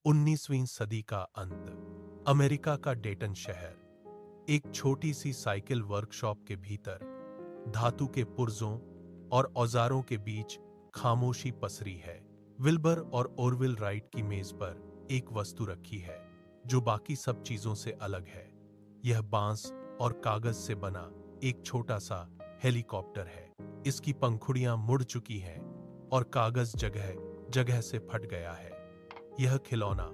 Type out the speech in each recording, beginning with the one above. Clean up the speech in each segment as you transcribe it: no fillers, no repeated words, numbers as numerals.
19वीं सदी का अंत। अमेरिका का डेटन शहर एक छोटी सी साइकिल वर्कशॉप के भीतर धातु के पुर्जों और औजारों के बीच खामोशी पसरी है। विल्बर और ओरविल राइट की मेज पर एक वस्तु रखी है जो बाकी सब चीजों से अलग है। यह बांस और कागज से बना एक छोटा सा हेलीकॉप्टर है। इसकी पंखुड़ियां मुड़ चुकी हैं और कागज जगह जगह से फट गया है। यह खिलौना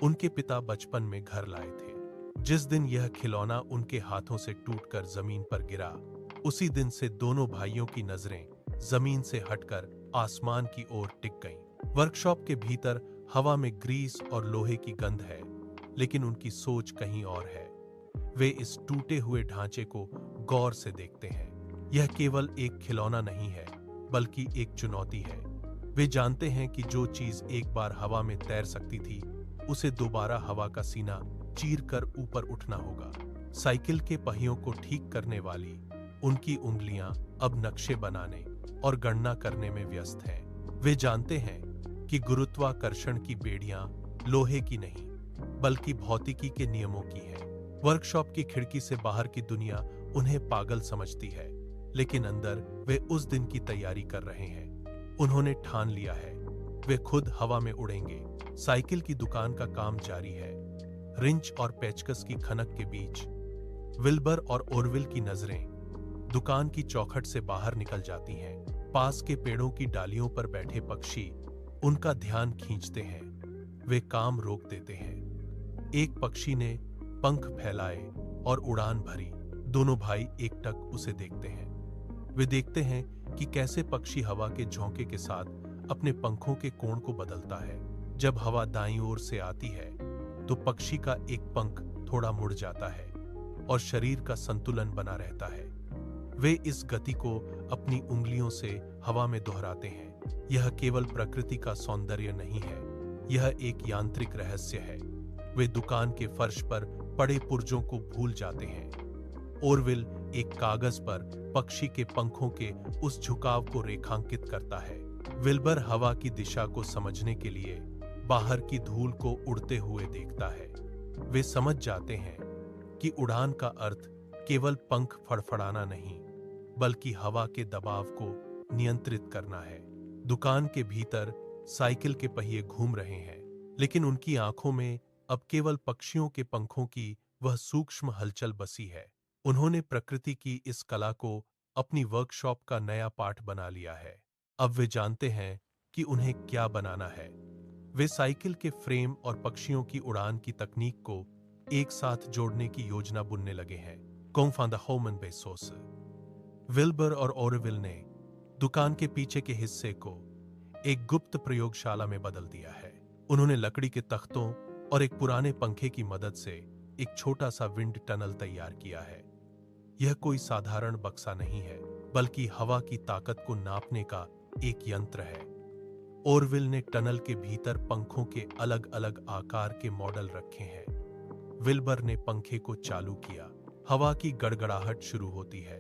उनके पिता बचपन में घर लाए थे। जिस दिन यह खिलौना उनके हाथों से टूटकर जमीन पर गिरा, उसी दिन से दोनों भाइयों की नजरें जमीन से हटकर आसमान की ओर टिक गईं। वर्कशॉप के भीतर हवा में ग्रीस और लोहे की गंध है, लेकिन उनकी सोच कहीं और है। वे इस टूटे हुए ढांचे को गौर से देखते हैं। यह केवल एक खिलौना नहीं है, बल्कि एक चुनौती है। वे जानते हैं कि जो चीज एक बार हवा में तैर सकती थी, उसे दोबारा हवा का सीना चीर कर ऊपर उठना होगा। साइकिल के पहियों को ठीक करने वाली उनकी उंगलियां अब नक्शे बनाने और गणना करने में व्यस्त हैं। वे जानते हैं कि गुरुत्वाकर्षण की बेड़ियां लोहे की नहीं, बल्कि भौतिकी के नियमों की हैं। वर्कशॉप की खिड़की से बाहर की दुनिया उन्हें पागल समझती है, लेकिन अंदर वे उस दिन की तैयारी कर रहे हैं। उन्होंने ठान लिया है, वे खुद हवा में उड़ेंगे। साइकिल की दुकान का काम जारी है। रिंच और पेचकस की खनक के बीच विल्बर और ओरविल की नजरें दुकान की चौखट से बाहर निकल जाती हैं। पास के पेड़ों की डालियों पर बैठे पक्षी उनका ध्यान खींचते हैं। वे काम रोक देते हैं। एक पक्षी ने पंख फैलाए और उड़ान भरी। दोनों भाई एकटक उसे देखते हैं। वे देखते हैं कि कैसे पक्षी हवा के झोंके के साथ अपने पंखों के कोण को बदलता है। जब हवा दाईं ओर से आती है, तो पक्षी का एक पंख थोड़ा मुड़ जाता है और शरीर का संतुलन बना रहता है। वे इस गति को अपनी उंगलियों से हवा में दोहराते हैं। यह केवल प्रकृति का सौंदर्य नहीं है, यह एक यांत्रिक रहस्य है। वे दुकान के फर्श पर पड़े पुर्जों को भूल जाते हैं। ओरविल एक कागज पर पक्षी के पंखों के उस झुकाव को रेखांकित करता है। विल्बर हवा की दिशा को समझने के लिए बाहर की धूल को उड़ते हुए देखता है। वे समझ जाते हैं कि उड़ान का अर्थ केवल पंख फड़फड़ाना नहीं, बल्कि हवा के दबाव को नियंत्रित करना है। दुकान के भीतर साइकिल के पहिए घूम रहे हैं, लेकिन उनकी आंखों में अब केवल पक्षियों के पंखों की वह सूक्ष्म हलचल बसी है। उन्होंने प्रकृति की इस कला को अपनी वर्कशॉप का नया पाठ बना लिया है। अब वे जानते हैं कि उन्हें क्या बनाना है। वे साइकिल के फ्रेम और पक्षियों की उड़ान की तकनीक को एक साथ जोड़ने की योजना बुनने लगे हैं। बेसोस विल्बर और ओरविल ने दुकान के पीछे के हिस्से को एक गुप्त प्रयोगशाला में बदल दिया है। उन्होंने लकड़ी के तख्तों और एक पुराने पंखे की मदद से एक छोटा सा विंड टनल तैयार किया है। यह कोई साधारण बक्सा नहीं है, बल्कि हवा की ताकत को नापने का एक यंत्र है। ओरविल ने टनल के भीतर पंखों के अलग अलग आकार के मॉडल रखे हैं। विल्बर ने पंखे को चालू किया। हवा की गड़गड़ाहट शुरू होती है।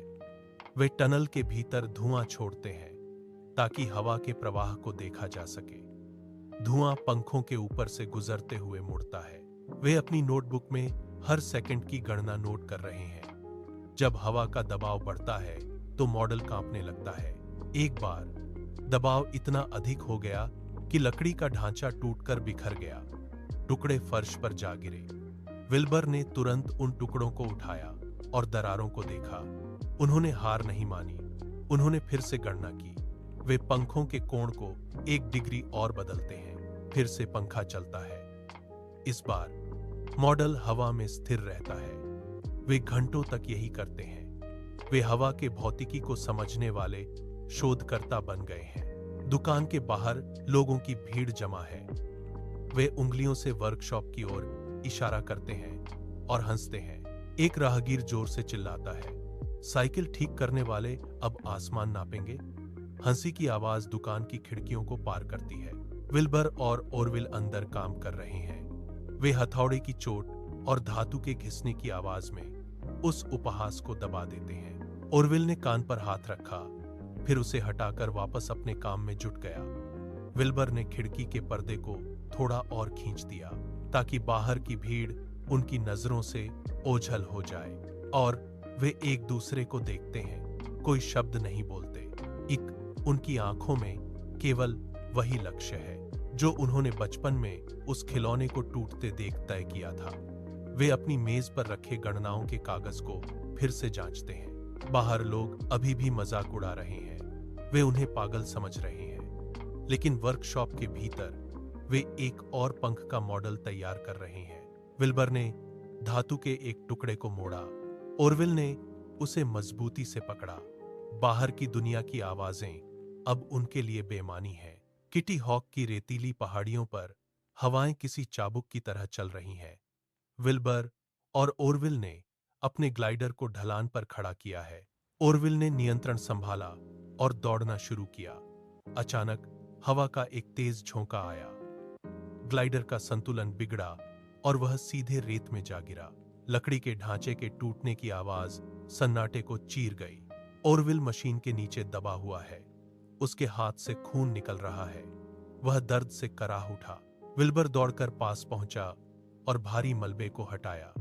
वे टनल के भीतर धुआं छोड़ते हैं ताकि हवा के प्रवाह को देखा जा सके। धुआं पंखों के ऊपर से गुजरते हुए मुड़ता है। वे अपनी नोटबुक में हर सेकंड की गणना नोट कर रहे हैं। जब हवा का दबाव बढ़ता है तो मॉडल कांपने लगता है। एक बार दबाव इतना अधिक हो गया कि लकड़ी का ढांचा टूटकर बिखर गया। टुकड़े फर्श पर जा गिरे। विल्बर ने तुरंत उन टुकड़ों को उठाया और दरारों को देखा। उन्होंने हार नहीं मानी। उन्होंने फिर से गणना की। वे पंखों के कोण को 1 डिग्री और बदलते हैं। फिर से पंखा चलता है। इस बार मॉडल हवा में स्थिर रहता है। वे घंटों तक यही करते हैं। वे हवा के भौतिकी को समझने वाले शोधकर्ता बन गए हैं। दुकान के बाहर लोगों की भीड़ जमा है। वे उंगलियों से वर्कशॉप की ओर इशारा करते हैं और हंसते हैं। एक राहगीर जोर से चिल्लाता है, साइकिल ठीक करने वाले अब आसमान नापेंगे। हंसी की आवाज दुकान की खिड़कियों को पार करती है। विल्बर और ओरविल अंदर काम कर रहे हैं। वे हथौड़े की चोट और धातु के घिसने की आवाज में उस उपहास को दबा देते हैं। ओरविल ने कान पर हाथ रखा, फिर उसे हटाकर वापस अपने काम में जुट गया। विल्बर ने खिड़की के पर्दे को थोड़ा और खींच दिया ताकि बाहर की भीड़ उनकी नजरों से ओझल हो जाए और वे एक दूसरे को देखते हैं, कोई शब्द नहीं बोलते। उनकी आंखों में केवल वही लक्ष्य है जो उन्होंने बचपन में उस खिलौने को टूटते देख तय किया था। वे अपनी मेज पर रखे गणनाओं के कागज को फिर से जांचते हैं। बाहर लोग अभी भी मजाक उड़ा रहे हैं, वे उन्हें पागल समझ रहे हैं, लेकिन वर्कशॉप के भीतर वे एक और पंख का मॉडल तैयार कर रहे हैं। विल्बर ने धातु के एक टुकड़े को मोड़ा, ओरविल ने उसे मजबूती से पकड़ा। बाहर की दुनिया की आवाजें अब उनके लिए बेमानी हैं। किटी हॉक की रेतीली पहाड़ियों पर हवाएं किसी चाबुक की तरह चल रही हैं। विल्बर और ओरविल ने अपने ग्लाइडर को ढलान पर खड़ा किया है। ओरविल ने नियंत्रण संभाला और दौड़ना शुरू किया। अचानक हवा का एक तेज झोंका आया। ग्लाइडर का संतुलन बिगड़ा और वह सीधे रेत में जा गिरा। लकड़ी के ढांचे के टूटने की आवाज सन्नाटे को चीर गई। ओरविल मशीन के नीचे दबा हुआ है, उसके हाथ से खून निकल रहा है। वह दर्द से कराह उठा। विल्बर दौड़कर पास पहुंचा और भारी मलबे को हटाया।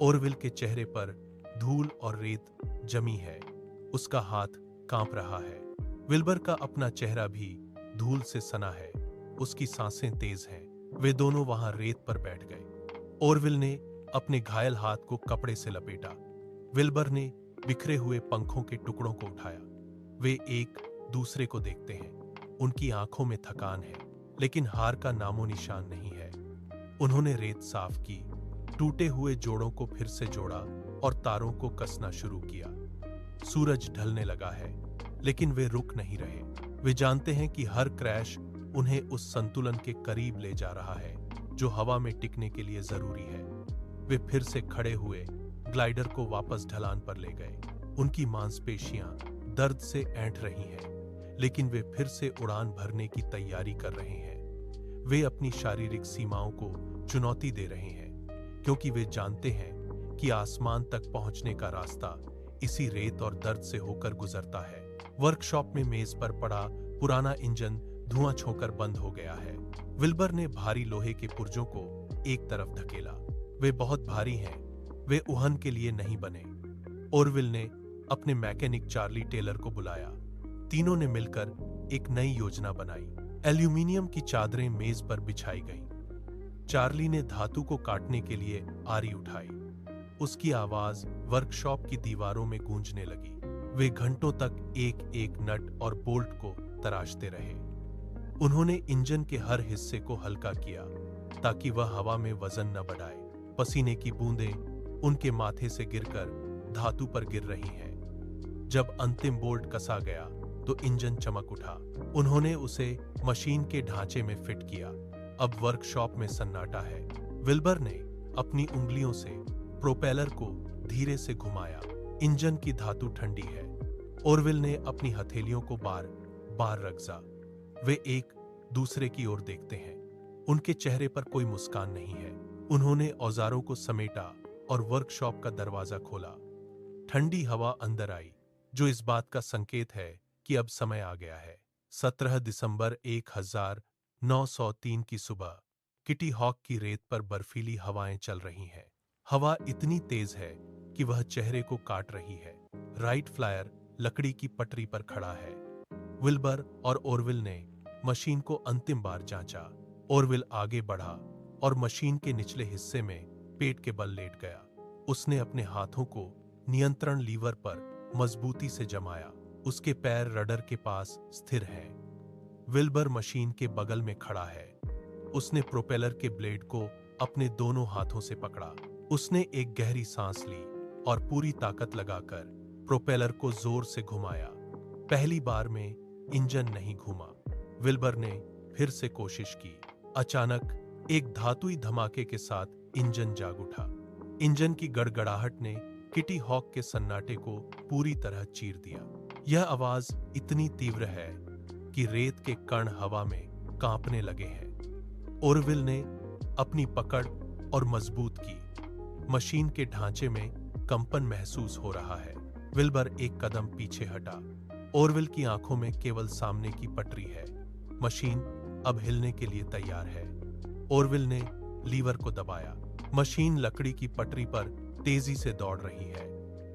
ओरविल के चेहरे पर धूल और रेत जमी है, उसका हाथ कांप रहा है। विल्बर का अपना चेहरा भी धूल से सना है, उसकी सांसें तेज हैं। वे दोनों वहां रेत पर बैठ गए। ओरविल ने अपने घायल हाथ को कपड़े से लपेटा। विल्बर ने बिखरे हुए पंखों के टुकड़ों को उठाया। वे एक दूसरे को देखते हैं। उनकी आंखों में थकान है, लेकिन हार का नामो निशान नहीं है। उन्होंने रेत साफ की, टूटे हुए जोड़ों को फिर से जोड़ा और तारों को कसना शुरू किया। सूरज ढलने लगा है, लेकिन वे रुक नहीं रहे। वे जानते हैं कि हर क्रैश उन्हें उस संतुलन के करीब ले जा रहा है जो हवा में टिकने के लिए जरूरी है। वे फिर से खड़े हुए ग्लाइडर को वापस ढलान पर ले गए। उनकी मांसपेशियां दर्द से ऐंठ रही हैं, लेकिन वे फिर से उड़ान भरने की तैयारी कर रहे हैं। वे अपनी शारीरिक सीमाओं को चुनौती दे रहे हैं, क्योंकि वे जानते हैं कि आसमान तक पहुंचने का रास्ता इसी रेत और दर्द से होकर गुजरता है। वर्कशॉप में मेज पर पड़ा पुराना इंजन धुआं छोंकर बंद हो गया है। विल्बर ने भारी लोहे के पुर्जों को एक तरफ धकेला। वे बहुत भारी हैं, वे उहन के लिए नहीं बने। ओरविल ने अपने मैकेनिक चार्ली टेलर को बुलाया। तीनों ने मिलकर एक नई योजना बनाई। एल्यूमीनियम की चादरें मेज पर बिछाई गईं। चार्ली ने धातु को काटने के लिए आरी उठाई। उसकी आवाज वर्कशॉप की दीवारों में गूंजने लगी। वे घंटों तक एक एक नट और बोल्ट को तराशते रहे। उन्होंने इंजन के हर हिस्से को हल्का किया ताकि वह हवा में वजन न बढ़ाए। पसीने की बूंदें उनके माथे से गिरकर धातु पर गिर रही हैं। जब अंतिम बोल्ट कसा गया तो इंजन चमक उठा। उन्होंने उसे मशीन के ढांचे में फिट किया। अब वर्कशॉप में सन्नाटा है। विल्बर ने अपनी उंगलियों से प्रोपेलर को धीरे से घुमाया। इंजन की धातु ठंडी है। ओरविल ने अपनी हथेलियों को बार बार रगजा। वे एक दूसरे की ओर देखते हैं। उनके चेहरे पर कोई मुस्कान नहीं है। उन्होंने औजारों को समेटा और वर्कशॉप का दरवाजा खोला। ठंडी हवा अंदर आई, जो इस बात का संकेत है कि अब समय आ गया है। 17 दिसंबर 1903 की सुबह किटी हॉक की रेत पर बर्फीली हवाएं चल रही हैं। हवा इतनी तेज है कि वह चेहरे को काट रही है। राइट फ्लायर लकड़ी की पटरी पर खड़ा है। विल्बर और ओरविल ने मशीन को अंतिम बार जांचा। ओरविल आगे बढ़ा और मशीन के निचले हिस्से में पेट के बल लेट गया। उसने अपने हाथों को नियंत्रण लीवर पर मजबूती से जमाया। उसके पैर रडर के पास स्थिर हैं। विल्बर मशीन के बगल में खड़ा है। उसने प्रोपेलर के ब्लेड को अपने दोनों हाथों से पकड़ा। उसने एक गहरी सांस ली और पूरी ताकत लगाकर प्रोपेलर को जोर से घुमाया। पहली बार में इंजन नहीं घूमा। विल्बर ने फिर से कोशिश की। अचानक एक धातुई धमाके के साथ इंजन जाग उठा। इंजन की गड़गड़ाहट ने किटी हॉक के सन्नाटे को पूरी तरह चीर दिया। यह आवाज इतनी तीव्र है कि रेत के कण हवा में कांपने लगे हैं। ओरविल ने अपनी पकड़ और मजबूत की। मशीन के ढांचे में कंपन महसूस हो रहा है। विल्बर एक कदम पीछे हटा। ओरविल की आंखों में केवल सामने की पटरी है। मशीन अब हिलने के लिए तैयार है। ओरविल ने लीवर को दबाया। मशीन लकड़ी की पटरी पर तेजी से दौड़ रही है।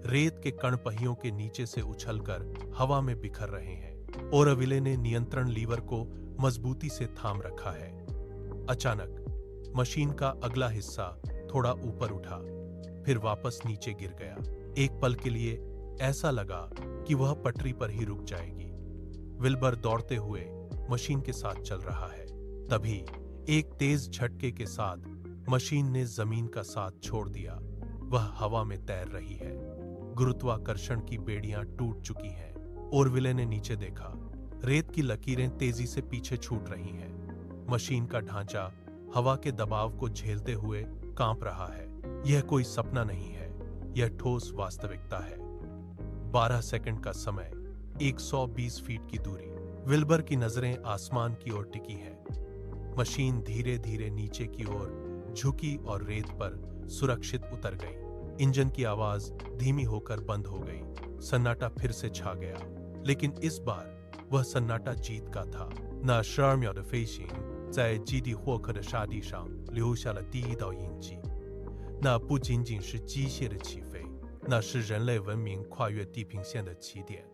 रेत के कण पहियों के नीचे से उछलकर हवा में बिखर रहे हैं। ओरविले ने नियंत्रण लीवर को मजबूती से थाम रखा है। अचानक मशीन का अगला हिस्सा थोड़ा ऊपर उठा, फिर वापस नीचे गिर गया। एक पल के लिए ऐसा लगा कि वह पटरी पर ही रुक जाएगी। विल्बर दौड़ते हुए मशीन के साथ चल रहा है। तभी एक तेज झटके के साथ मशीन ने जमीन का साथ छोड़ दिया। वह हवा में तैर रही है। गुरुत्वाकर्षण की बेड़ियां टूट चुकी हैं। ओरविले ने नीचे देखा। रेत की लकीरें तेजी से पीछे छूट रही हैं। मशीन का ढांचा हवा के दबाव को झेलते हुए कांप रहा है। यह कोई सपना नहीं है, यह ठोस वास्तविकता है। 12 सेकंड का समय, 120 फीट की दूरी। विल्बर की नजरें आसमान की ओर टिकी हैं। मशीन धीरे धीरे नीचे की ओर झुकी और रेत पर सुरक्षित उतर गई। इंजन की आवाज धीमी होकर बंद हो गई। सन्नाटा फिर से छा गया, लेकिन इस बार वह सन्नाटा जीत का था।那12秒的飞行在基地霍克的沙地上留下了第一道印记。那不仅仅是机械的起飞，那是人类文明跨越地平线的起点。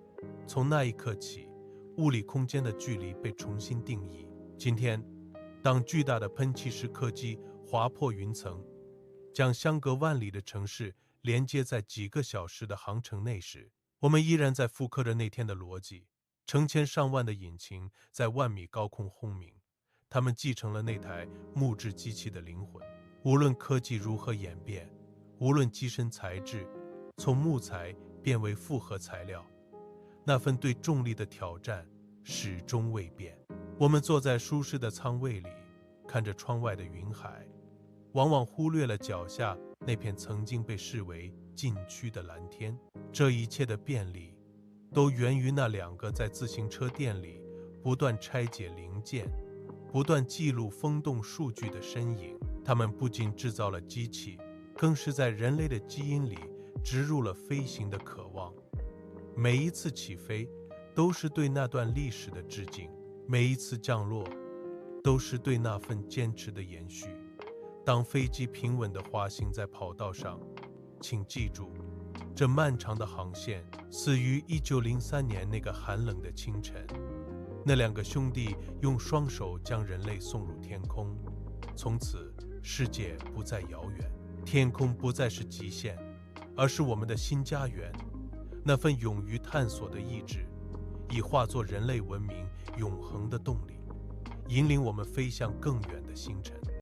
从那一刻起，物理空间的距离被重新定义。今天，当巨大的喷气式客机划破云层，将相隔万里的城市连接在几个小时的航程内时，我们依然在复刻着那天的逻辑。成千上万的引擎在万米高空轰鸣，它们继承了那台木质机器的灵魂。无论科技如何演变，无论机身材质从木材变为复合材料，那份对重力的挑战始终未变。我们坐在舒适的舱位里，看着窗外的云海，往往忽略了脚下那片曾经被视为禁区的蓝天。这一切的便利都源于那2个在自行车店里不断拆解零件、不断记录风洞数据的身影。他们不仅制造了机器，更是在人类的基因里植入了飞行的渴望。每一次起飞都是对那段历史的致敬，每一次降落都是对那份坚持的延续。当飞机平稳地滑行在跑道上，请记住，这漫长的航线死于1903年那个寒冷的清晨。那2个兄弟用双手将人类送入天空，从此世界不再遥远，天空不再是极限，而是我们的新家园。那份勇于探索的意志，已化作人类文明永恒的动力，引领我们飞向更远的星辰。